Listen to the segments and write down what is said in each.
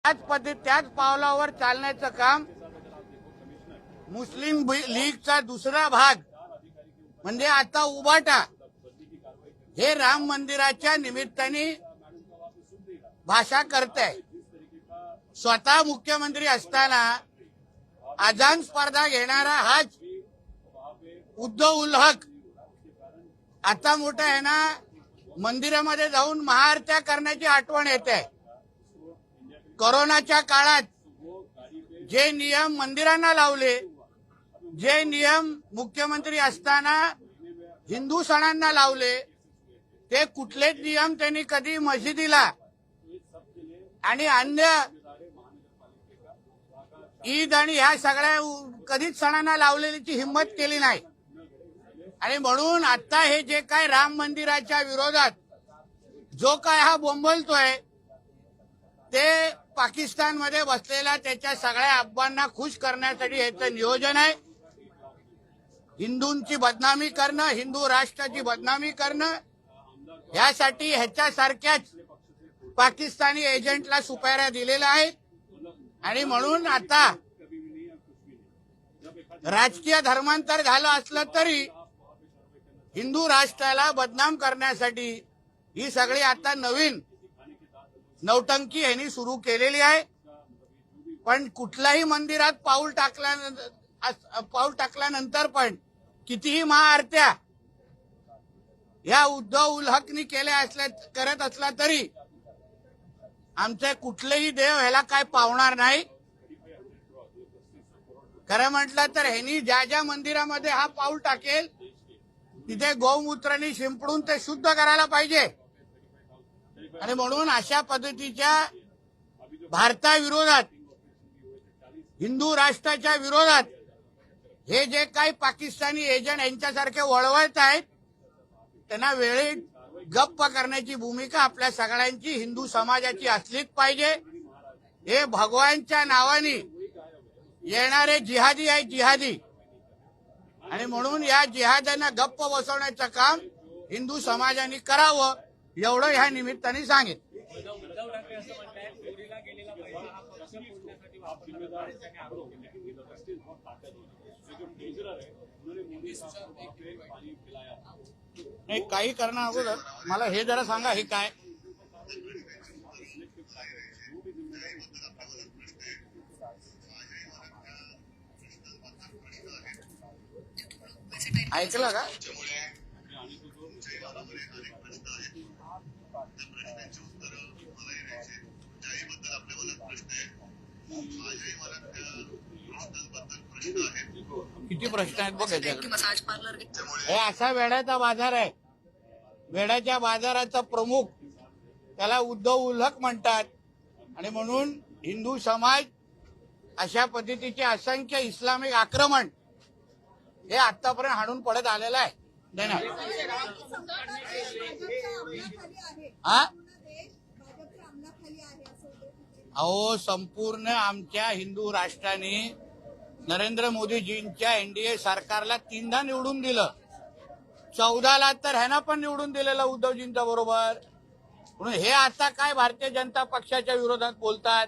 त्याच पावलावर चालण्याचं काम मुस्लिम लीगचा दुसरा भाग म्हणजे आता उबाटा हे राम मंदिराच्या निमित्ताने भाषा करताय। स्वतः मुख्यमंत्री असताना अजान स्पर्धा घेणारा हाच उद्धव उल हक आता मोठा आहे ना, मंदिरामध्ये जाऊन महाआरत्या करण्याची आठवण येते। कोरोनाच्या काळात जे नियम मंदिरांना लावले, जे नियम मुख्यमंत्री असताना हिंदू सणांना लावले, ते कुठलेच नियम त्यांनी कधी मशिदीला आणि अन्य ईद आणि ह्या सगळ्या कधीच सणांना लावलेलीची हिंमत केली नाही। आणि म्हणून आता हे जे काय राम मंदिराच्या विरोधात जो काय हा बोंबलतोय, ते पाकिस्तानमध्ये बसलेल्या त्याच्या सगळ्या अफवांना खुश करण्यासाठी याचं नियोजन आहे। हिंदूंची बदनामी करणं, हिंदू राष्ट्राची बदनामी करणं, यासाठी ह्याच्यासारख्याच पाकिस्तानी एजंटला सुपाऱ्या दिलेल्या आहेत। आणि म्हणून आता राजकीय धर्मांतर झालं असलं तरी हिंदू राष्ट्राला बदनाम करण्यासाठी ही सगळी आता नवीन नौटंकी यांनी सुरू केलेली आहे। पण कुठल्याही मंदिरात पाऊल टाकल्यानंतर पण कितीही महाआरत्या या उद्धव उल हकनी करत असला तरी आमचे कुठलेही देव ह्याला काय पावणार नाही। खरं म्हटलं तर ह्यांनी ज्या ज्या मंदिरामध्ये हा पाऊल टाकेल तिथे गौमूत्राने शिंपडून ते शुद्ध करायला पाहिजे। आणि म्हणून अशा पद्धतीच्या भारताविरोधात, हिंदू राष्ट्राच्या विरोधात हे जे काही पाकिस्तानी एजंट यांच्यासारखे वळवत आहेत, त्यांना वेळेत गप्प करण्याची भूमिका आपल्या सगळ्यांची, हिंदू समाजाची असलीच पाहिजे। हे भगवानच्या नावाने येणारे जिहादी आहेत, जिहादी। आणि म्हणून या जिहाद्यांना गप्प बसवण्याचं काम हिंदू समाजाने करावं, एवढं ह्या निमित्ताने सांगेन। नाही, काही करणं अगोदर मला हे जरा सांगा, हे काय ऐकलं का? किती प्रश्न आहेत बघ याच्याकडे। हे असा वेड्याचा बाजार आहे। वेड्याच्या बाजाराचा प्रमुख त्याला उद्धव उल हक म्हणतात। आणि म्हणून हिंदू समाज अशा पद्धतीचे असंख्य इस्लामिक आक्रमण हे आतापर्यंत हाणून पडत आलेलं आहे। अहो, संपूर्ण आमच्या हिंदू राष्ट्राने नरेंद्र मोदीजींच्या एनडीए सरकारला 3दा निवडून दिलं। 14ला तर ह्यांना पण निवडून दिलेलं उद्धवजींच्या बरोबर। म्हणून हे आता काय भारतीय जनता पक्षाच्या विरोधात बोलतात।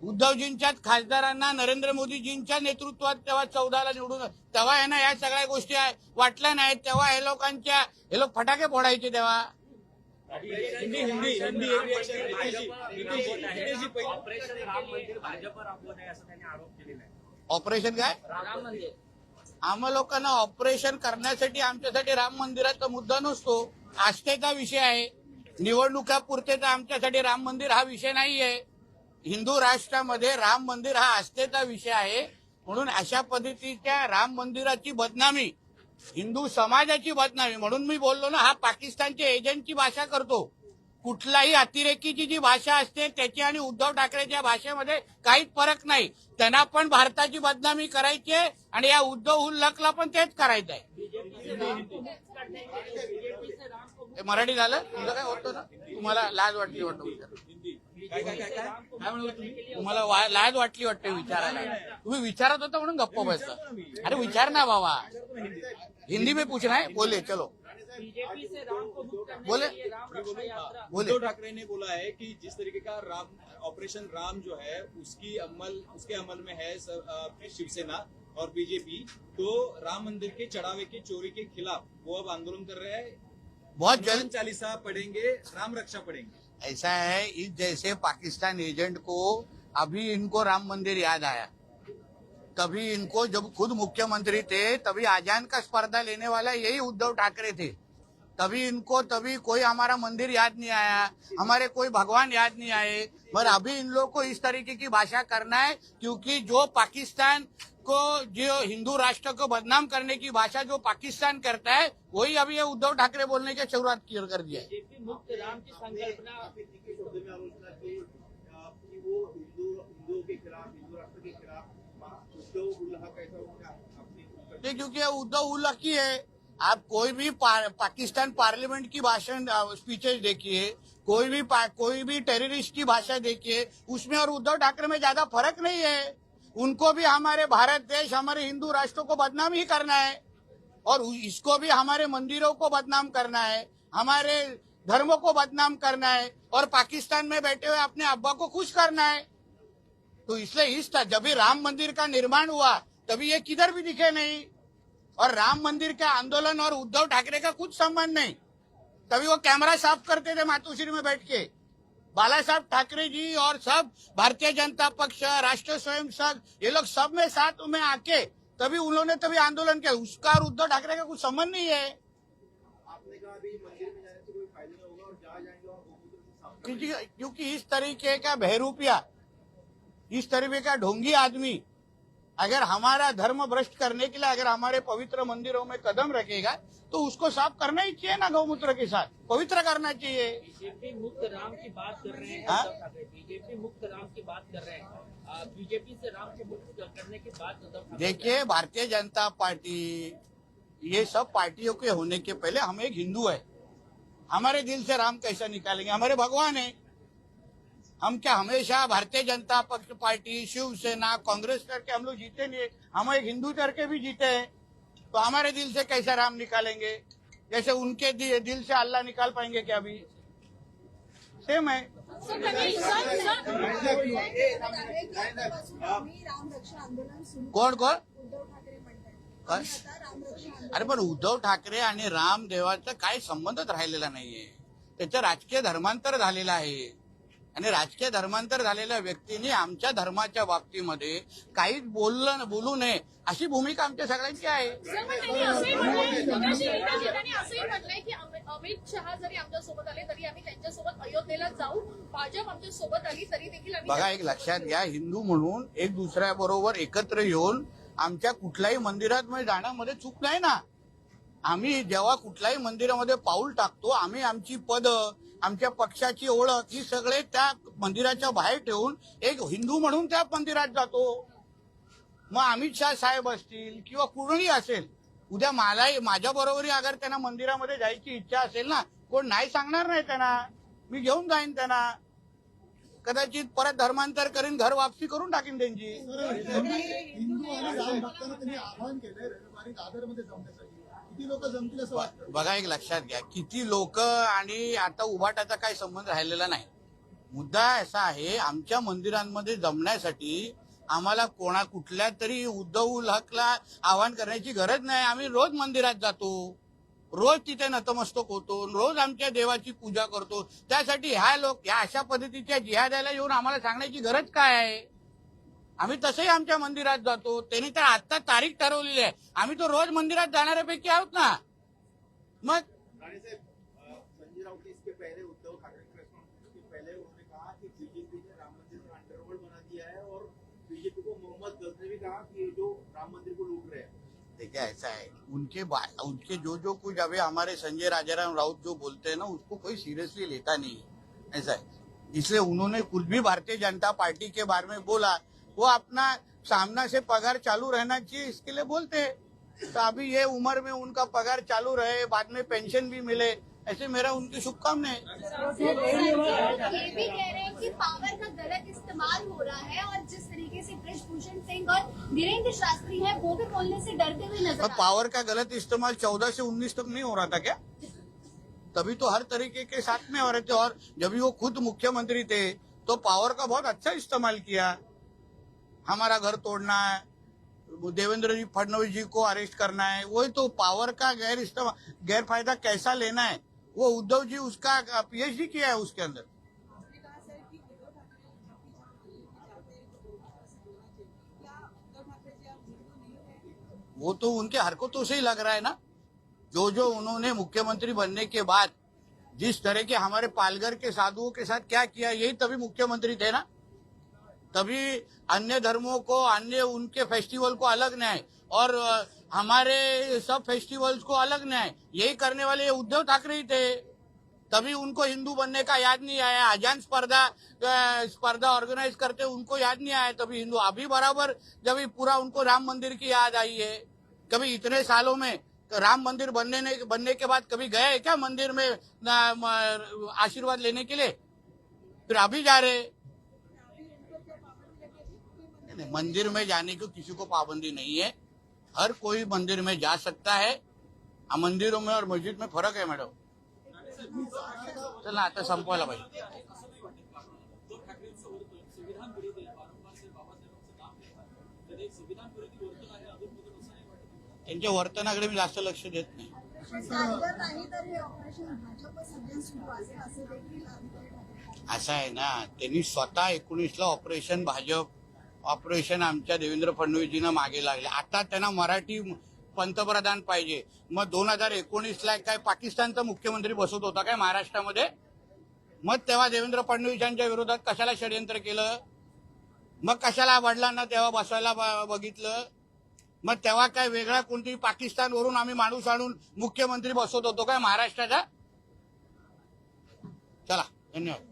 उद्धवजींच्याच खासदारांना नरेंद्र मोदीजींच्या नेतृत्वात तेव्हा 14ला निवडून, तेव्हा यांना या सगळ्या गोष्टी वाटल्या नाहीत। तेव्हा हे लोक फटाके फोडायचे तेव्हा। ऑपरेशन काय? आम्हा लोकांना ऑपरेशन करण्यासाठी आमच्यासाठी राम मंदिराचा मुद्दा नसतो, आस्थेचा विषय आहे। निवडणुकापुरते आमच्यासाठी राम मंदिर हा विषय नाहीये। हिंदू राष्ट्रामध्ये राम मंदिर हा आस्थेचा विषय आहे। म्हणून अशा पद्धतीच्या राम मंदिराची बदनामी, हिंदू समाजाची बदनामी, म्हणून मी बोललो ना, हा पाकिस्तानच्या एजंटची भाषा करतो। कुठलाही अतिरेकीची जी भाषा असते त्याची आणि उद्धव ठाकरेच्या भाषेमध्ये काहीच फरक नाही। त्यांना पण भारताची बदनामी करायची आहे आणि या उद्धव उल हकला पण तेच करायचं आहे। मराठी झालं तुमचं काय होतं ना, तुम्हाला लाज वाटली वाटतं तुम्हाला लाज वाटली वाटते विचारायला। तुम्ही विचारत होता म्हणून गप्प बसता। अरे विचार ना बाबा, हिंदी में पूछना है, बोले चलो। बीजेपी से राम को मुक्त करने बोले? के लिए राम रक्षा यात्रा। बोले? उद्धव ठाकरे ने बोला है कि जिस तरीके का ऑपरेशन राम जो है उसके अमल में है अपनी शिवसेना और बीजेपी, तो राम मंदिर के चढ़ावे की चोरी के खिलाफ वो अब आंदोलन कर रहे हैं। बहुत हनुमान जल्द चालीसा पढ़ेंगे, राम रक्षा पढ़ेंगे। ऐसा है, इस जैसे पाकिस्तान एजेंट को अभी इनको राम मंदिर याद आया, तभी इनको जब खुद मुख्यमंत्री थे तभी आजान का स्पर्धा लेने वाला यही उद्धव ठाकरे थे, तभी कोई हमारा मंदिर याद नहीं आया, हमारे कोई भगवान याद नहीं आए। पर अभी इन लोग को इस तरीके की भाषा करना है, क्योंकि जो पाकिस्तान को, जो हिंदू राष्ट्र को बदनाम करने की भाषा जो पाकिस्तान करता है, वही अभी ये उद्धव ठाकरे बोलने की शुरुआत कर दिया है। बीजेपी मुक्त राम की संकल्पना शब्द में आलोचना की कि वो हिंदुओं के खिलाफ, हिंदू राष्ट्र के खिलाफ उद्धव उल्लाह कैसा अपनी, क्योंकि ये उद्धव उल्लाह की है। आप कोई भी पाकिस्तान पार्लियामेंट की भाषण स्पीचेस देखिए, कोई भी टेररिस्ट की भाषा देखिए, उसमें और उद्धव ठाकरे में ज्यादा फर्क नहीं है। उनको भी हमारे भारत देश, हमारे हिंदू राष्ट्रों को बदनाम ही करना है, और इसको भी हमारे मंदिरों को बदनाम करना है, हमारे धर्मों को बदनाम करना है, और पाकिस्तान में बैठे हुए अपने अब्बा को खुश करना है। तो इसलिए जब भी राम मंदिर का निर्माण हुआ तभी ये किधर भी दिखे नहीं, और राम मंदिर का आंदोलन और उद्धव ठाकरे का कुछ संबंध नहीं। तभी वो कैमरा साफ करते थे मातोश्री में बैठ के, बाला साहब ठाकरे जी और सब भारतीय जनता पक्ष, राष्ट्रीय स्वयं संघ, ये लोग सब में साथ में आके तभी उन्होंने आंदोलन किया। उसका और उद्धव ठाकरे का कुछ संबंध नहीं है। आपने कहा अभी मंदिर में जाने से कोई फायदा नहीं होगा और जहाँ जाएंगे वहाँ गोमूत्र से साफ करेंगे। क्योंकि इस तरीके का बहरूपिया, इस तरीके का ढोंगी आदमी अगर हमारा धर्म भ्रष्ट करने के लिए अगर हमारे पवित्र मंदिरों में कदम रखेगा तो उसको साफ करना ही चाहिए ना, गौमूत्र के साथ पवित्र करना चाहिए। बीजेपी मुक्त राम की बात कर रहे हैं हाँ? उद्धव ठाकरे, बीजेपी मुक्त राम की बात कर रहे हैं। बीजेपी से राम को मुक्त करने की बात उद्धव ठाकरे देखिए, भारतीय जनता पार्टी, ये सब पार्टियों के होने के पहले हम एक हिंदू है। हमारे दिल से राम कैसा निकालेंगे? हमारे भगवान है। हम क्या हमेशा भारतीय जनता पक्ष पार्टी, शिवसेना, कांग्रेस करके हम लोग जीते नहीं, हम एक हिंदू करके भी जीते हैं। तो हमारे दिल से कैसा राम निकालेंगे? जैसे उनके दिल से अल्लाह निकाल पाएंगे क्या? अभी सेम है। कोण कोण अरे पण उद्धव ठाकरे आणि रामदेवाचा काही संबंधच राहिलेला नाहीये. त्याचं राजकीय धर्मांतर झालेलं आहे, आणि राजकीय धर्मांतर झालेल्या व्यक्तीने आमच्या धर्माच्या बाबतीमध्ये काहीच बोलू नये अशी भूमिका आमच्या सगळ्यांची आहे. असंही म्हटलंय की अमित शहा जरी आमच्यासोबत आले तरी आम्ही त्यांच्यासोबत अयोध्येला जाऊ, भाजप आमच्या सोबत आली तरी देखील आम्ही. बघा, एक लक्षात घ्या, हिंदू म्हणून एक दुसऱ्याबरोबर एकत्र येऊन आमच्या कुठल्याही मंदिरात जाण्यामध्ये चूक नाही ना. आम्ही जेव्हा कुठल्याही मंदिरामध्ये पाऊल टाकतो, आम्ही आमची पद, आमच्या पक्षाची ओळख ही सगळे त्या मंदिराच्या बाहेर ठेवून एक हिंदू म्हणून त्या मंदिरात जातो. मग अमित शाह साहेब असतील किंवा कुणीही असेल, उद्या माझ्या बरोबरही अगर त्यांना मंदिरामध्ये जायची इच्छा असेल ना, कोण नाही सांगणार नाही त्यांना, मी घेऊन जाईन त्यांना. कदाचित परत धर्मांतर करीन, घर वापसी करून टाकीन त्यांची. हिंदू आणि राम भक्तांना त्यांनी आवाहन केलंय रविवारी दादरमध्ये जमण्यासाठी. किती लोक जमतील असं वाटतं? बघा, एक लक्षात घ्या, किती लोक आणि आता उभाटाचा काही संबंध राहिलेला नाही. मुद्दा असा आहे, आमच्या मंदिरांमध्ये जमण्यासाठी आम्हाला कुठल्या तरी उद्धव हकला आवाहन करण्याची गरज नाही. आम्ही रोज मंदिरात जातो, रोज तिथे नतमस्तक होतो, रोज आमच्या देवाची पूजा करतो. त्यासाठी ह्या अशा पद्धतीच्या जिहाद्याला येऊन आम्हाला सांगण्याची गरज काय आहे? आम्ही तसंही आमच्या मंदिरात जातो. त्यांनी तर आता तारीख ठरवलेली आहे, आम्ही तो रोज मंदिरात जाणाऱ्यापैकी आहोत ना. मग राणे साहब, संजय राउत इसके पहले उद्धव ठाकरे प्रेस कॉन्फ्रेंस के पहले उन्होंने कहा कि बीजेपी ने राम मंदिर में अंडरवर्ल्ड बना दिया है, और बीजेपी को मोहम्मद गज ने भी कहा कि ये जो राम मंदिर को लूट रहे हैं. देखिए, ऐसा है, उनके जो कुछ अभी हमारे संजय राजाराम राउत जो बोलते हैं ना, उसको कोई सीरियसली लेता नहीं है. ऐसा है, इसलिए उन्होंने कुछ भी भारतीय जनता पार्टी के बारे में बोला, वो अपना सामना से पगार चालू रहना चाहिए इसके लिए बोलते हैं. तो अभी ये उम्र में उनका पगार चालू रहे, बाद में पेंशन भी मिले, ऐसे मेरा उनकी शुभकामनाएं। ये भी कह रहे हैं कि पावर का गलत इस्तेमाल हो रहा है और जिस तरीके से बृजभूषण सिंह और वीरेंद्र शास्त्री हैं वो भी बोलने से डरते हुए नजर आ रहे हैं। पावर का गलत इस्तेमाल 14 से 19 तक नहीं हो रहा था क्या? तभी तो हर तरीके के साथ में हो रहे थे। और जब वो खुद मुख्यमंत्री थे तो पावर का बहुत अच्छा इस्तेमाल किया। हमारा घर तोड़ना है, देवेंद्र जी फडणवीस जी को अरेस्ट करना है, वही तो पावर का गैर फायदा कैसा लेना है, वो उद्धव जी उसका पीएचडी किया है उसके अंदर। वो तो उनके हरकतों से ही लग रहा है ना। जो उन्होंने मुख्यमंत्री बनने के बाद जिस तरह के हमारे पालघर के साधुओं के साथ क्या किया, यही तभी मुख्यमंत्री थे ना। तभी अन्य धर्मों को, अन्य उनके फेस्टिवल को अलग न्याय और हमारे सब फेस्टिवल्स को अलग न्याय, यही करने वाले उद्धव ठाकरे ही थे। तभी उनको हिंदू बनने का याद नहीं आया। अजान स्पर्धा ऑर्गेनाइज करते उनको याद नहीं आया। तभी हिंदू अभी बराबर जब पूरा उनको राम मंदिर की याद आई है। कभी इतने सालों में राम मंदिर बनने के बाद कभी गए क्या मंदिर में आशीर्वाद लेने के लिए? फिर अभी जा रहे। नहीं, मंदिर में जाने की किसी को पाबंदी नहीं है। हर कोई मंदिर में जा सकता है। मंदिरों में और मस्जिद में फरक है मॅडम। चला आता संपवायला पाहिजे। त्यांच्या वर्तनाकडे मी जास्त लक्ष देत नाही। असं आहे ना, त्यांनी स्वतः 19ला ऑपरेशन भाजप, ऑपरेशन आमच्या देवेंद्र फडणवीसजींना मागे लागले। आता त्यांना मराठी पंतप्रधान पाहिजे। मग 2019ला काय पाकिस्तानचा मुख्यमंत्री बसवत होता काय महाराष्ट्रामध्ये? मग तेव्हा देवेंद्र फडणवीस यांच्या विरोधात कशाला षडयंत्र केलं? मग कशाला वडिलांना तेव्हा बसवायला बघितलं? मग तेव्हा काय वेगळा कोणती पाकिस्तानवरून आम्ही माणूस आणून मुख्यमंत्री बसवत होतो काय महाराष्ट्राचा? चला, धन्यवाद।